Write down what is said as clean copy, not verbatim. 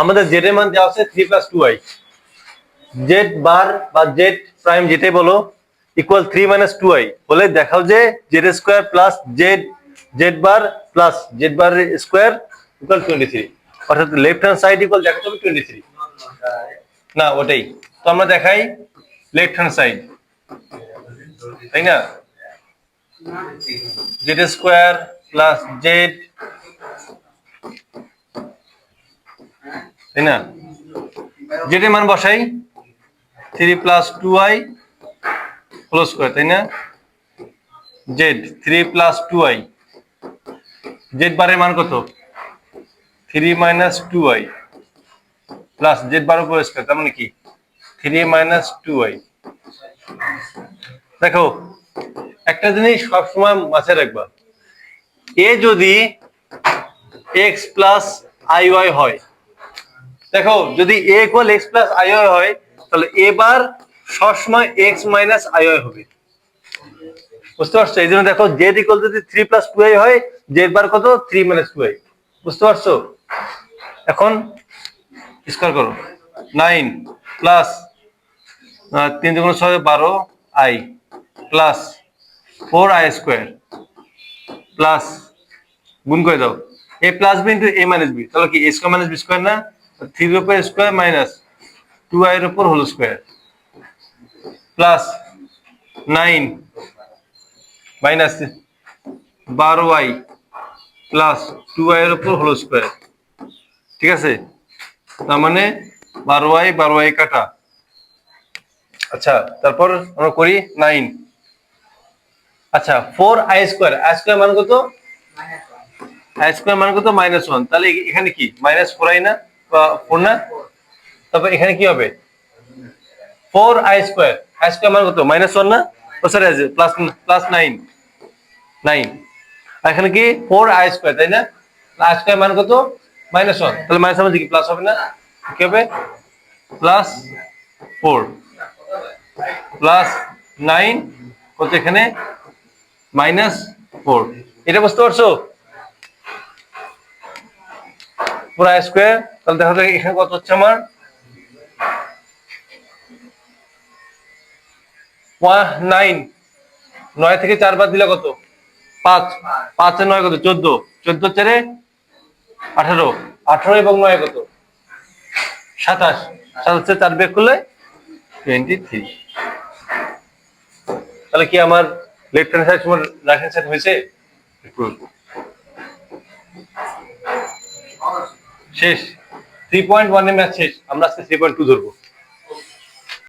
আমাদের জেড এর মান দেওয়া আছে 3 + 2i, জেড বার বা জেড প্রাইম যেটাই বলো ইকুয়াল 3 - 2i বলে দেখাও যে Z square plus Z Z bar plus Z bar square equal 23, অর্থাৎ লেফট হ্যান্ড সাইড ইকুয়াল দেখাতে হবে 23 না ওটাই। তো আমরা দেখাই লেফট হ্যান্ড সাইড, তাই না, জেড স্কয়ার প্লাস জেড, তাই না, জেড এর মান বসাই 3 + 2i হোল স্কয়ার, তাই না, জেড 3 + 2i, জেড বারের মান কত 3 - 2i প্লাস জেড বার উপর স্কয়ার, তার মানে কি 3 - 2i। দেখো একটা জিনিস সবসময় মাথায় রাখবা, এ যদি x + iy হয়, দেখো যদি a = x + iy হয় তাহলে a বার সবসময় x - iy হবে, বুঝতে পারছো? এই জন্য দেখো z যদি 3 + 2i হয়, z বার কত 3 - 2i, বুঝতে পারছো? এখন স্কয়ার করো 9 plus 3 × 6 = 12i plus 4i square plus গুণ করে দাও a + b * a - b, তাহলে কি a স্কয়ার - b স্কয়ার না, 3 এর উপর স্কয়ার মাইনাস 2i এর উপর whole square plus 9 minus 12i plus 2i এর উপর হোল স্কয়ার, ঠিক আছে, তার মানে 12i কাটা। আচ্ছা তারপর আমরা করি 9, আচ্ছা 4i স্কয়ার, i স্কয়ার মান কত, i স্কয়ার মান কত -1, তাহলে এখানে কি -4i না, 4 না, তারপর এখানে কি হবে 4i স্কয়ার, i স্কয়ার মান কত -1 না, ও সরি প্লাস 9 আর এখানে কি 4i স্কয়ার, তাই না, i স্কয়ার মান কত -1, তাহলে মাইনাস মানে কি প্লাস হবে না, কি হবে +4 প্লাস 9 কত এখানে -4, এটা বুঝতে পারছো 4i স্কয়ার, তাহলে দেখো এখানে কত হচ্ছে আমার 9 9 থেকে 4 বাদ দিলে কত 5, 5 আর 9 কত 14, 14 4 18, 18 এবং 9 কত 27, 27 4 বিয়োগ করলে 23, তাহলে কি আমার লেফট হ্যান্ড সাইড সমান রাইট হ্যান্ড সাইড হয়েছে? শেষ 3.1 এর ম্যাচ শেষ, আমরা আজকে 3.2 ধরবো।